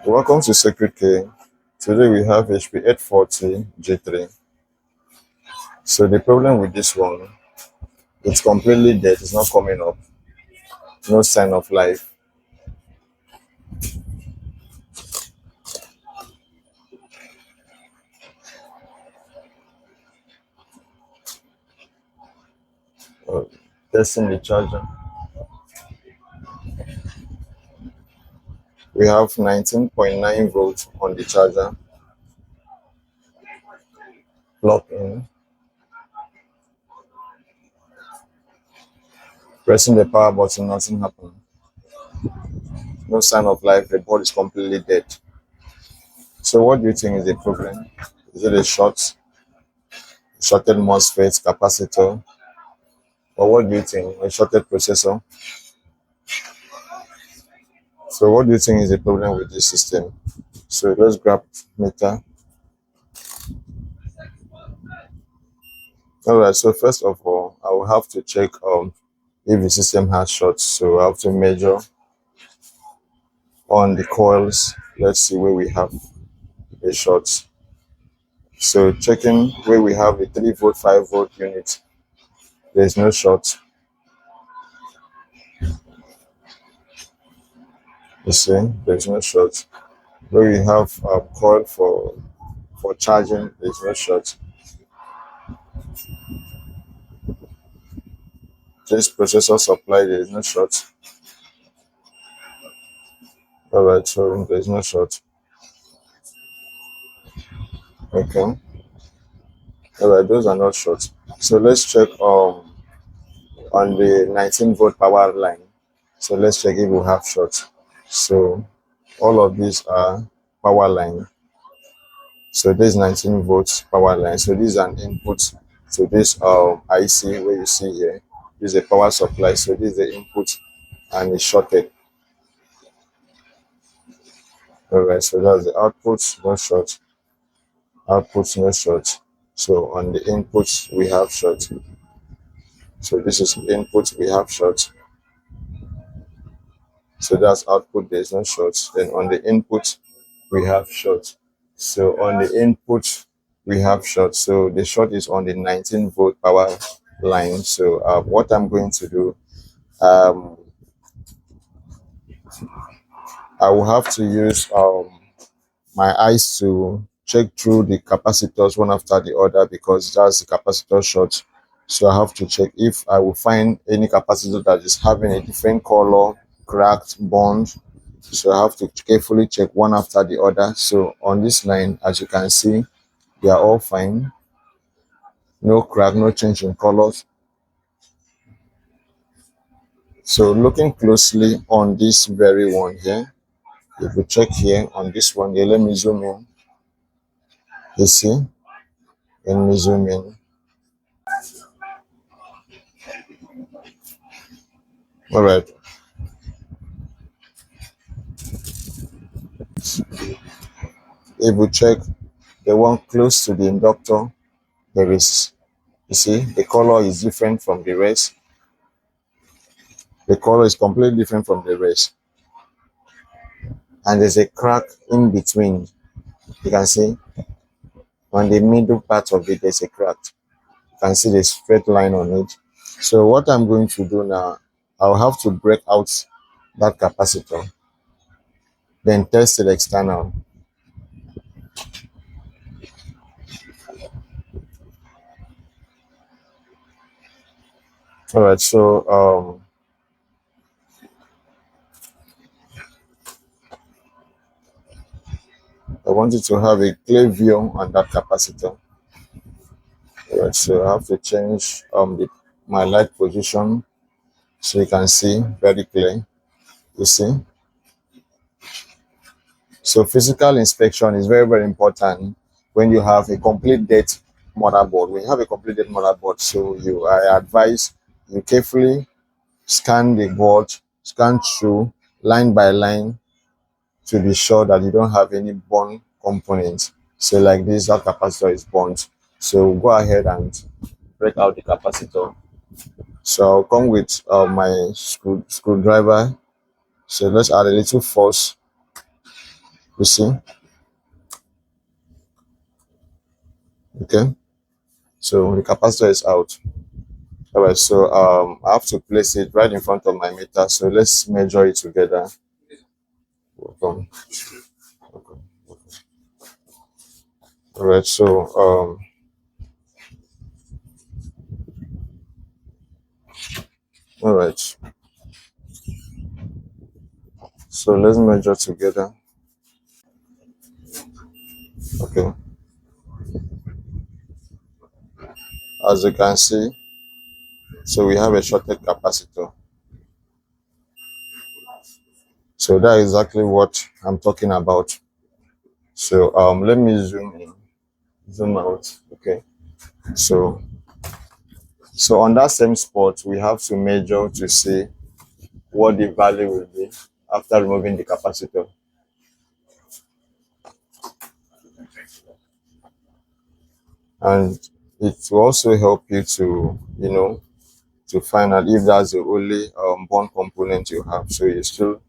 Welcome to Secret K. Today we have HP 840 G3. So the problem with this one, it's completely dead. It's not coming up. No sign of life. Uh, Testing the charger. We have 19.9 volts on the charger. Plug in. Pressing the power button, nothing happened. No sign of life. The board is completely dead. So what do you think is the problem? Is it a shorted MOSFET capacitor? Or what do you think? A shorted processor? So what do you think is the problem with this system? So let's grab meter. Alright, so first of all, I will have to check if the system has shorts. So I have to measure on the coils. Let's see where we have a short. So checking where we have a 3 volt, 5 volt unit. There's no short. You see, there's no short. Where we have a coil for charging, there's no short. This processor supply, there's no short. Alright, so there's no short. Okay. Alright, those are not short. So let's check on the 19 volt power line. So let's check if we have short. So all of these are power line. So this 19 volts power line. So this is an input to this IC where you see here. This is a power supply. So this is the input and it's shorted. Alright, so that's the output, no short. Output, no short. So on the input we have short. So this is input, we have short. So that's output, there's no short. Then on the input we have short. So on the input we have short. So the short is on the 19 volt power line. So what I'm going to do, I will have to use my eyes to check through the capacitors one after the other, because that's the capacitor short. So I have to check if I will find any capacitor that is having a different color, cracked, burned. So I have to carefully check one after the other. So on this line, as you can see, they are all fine. No crack, no change in colors. So looking closely on this very one here, if we check here on this one here, let me zoom in. You see? Let me zoom in. All right. If we check the one close to the inductor, there is, you see, the color is different from the rest. The color is completely different from the rest. And there's a crack in between. You can see on the middle part of it, there's a crack. You can see the straight line on it. So what I'm going to do now, I'll have to break out that capacitor, then test it external. All right, so I want you to have a clear view on that capacitor. All right, so I have to change my light position so you can see very clear. You see? So physical inspection is very, very important when you have a complete dead motherboard. When you have a complete dead motherboard, so I advise you carefully scan the board, scan through line by line to be sure that you don't have any burn components. So like this, that capacitor is burnt. So go ahead and break out the capacitor. So I'll come with my screwdriver. So let's add a little force You see? Okay. So the capacitor is out. All right. So I have to place it right in front of my meter. So let's measure it together. Welcome. Welcome. All right. So all right. So let's measure together. Okay. As you can see, so we have a shorted capacitor. So that's exactly what I'm talking about. So let me zoom in, zoom out. Okay. So on that same spot, we have to measure to see what the value will be after removing the capacitor. And it will also help you to, to find out if that's the only bond component you have. So you still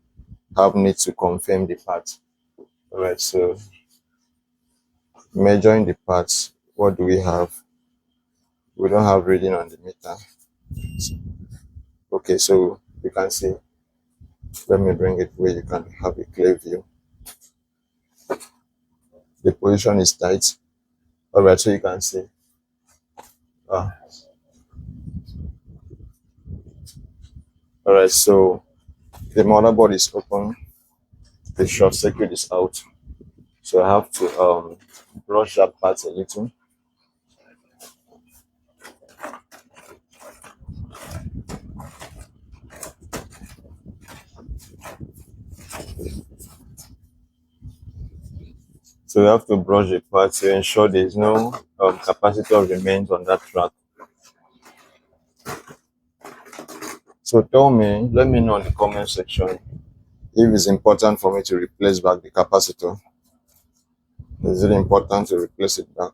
have need to confirm the part. All right. So measuring the parts, what do we have? We don't have reading on the meter. Okay, so you can see, let me bring it where you can have a clear view. The position is tight. All right, so you can see. All right, so the motherboard is open, the short circuit is out. So I have to brush that part a little. So you have to brush the part to ensure there is no capacitor remains on that track. So tell me, let me know in the comment section if it's important for me to replace back the capacitor. Is it important to replace it back?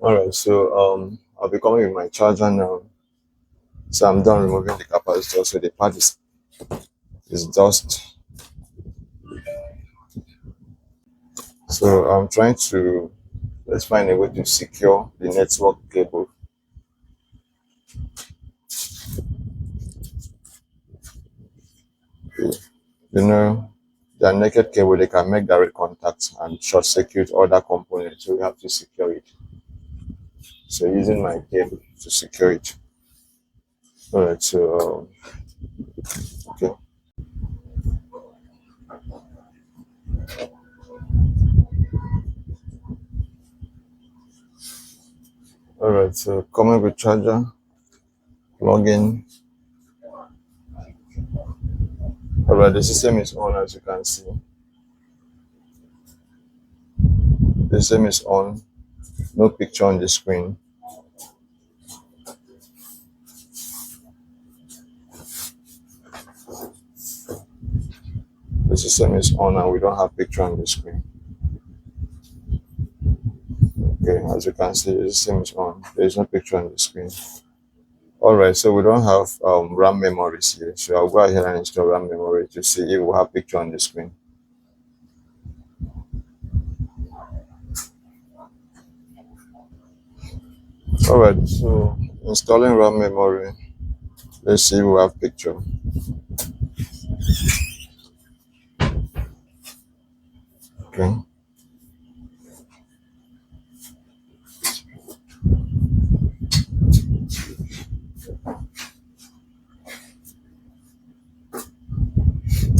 All right, so I'll be coming with my charger now. So I'm done removing the capacitor. So the part is just. So I'm trying to, let's find a way to secure the network cable. You know, the naked cable, they can make direct contact and short circuit other components. So we have to secure it. So using my cable to secure it. All right, so okay. All right, so coming with charger, plug in. All right, the system is on, as you can see. The system is on. No picture on the screen. The system is on and we don't have picture on the screen. Okay, as you can see, the system is on. There is no picture on the screen. All right, so we don't have RAM memories here. So I'll go ahead and install RAM memory to see if we have picture on the screen. All right, so installing RAM memory. Let's see if we have picture. Okay.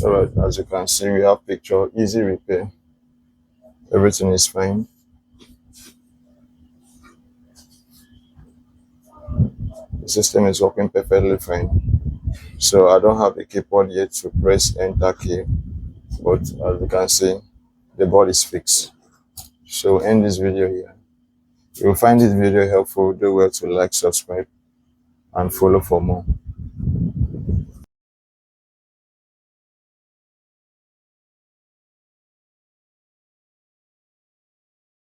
All right, as you can see, we have picture, easy repair. Everything is fine. The system is working perfectly fine. So I don't have the keyboard yet to press enter key, but as you can see, the board is fixed. So end this video here. If you find this video helpful, do well to like, subscribe, and follow for more.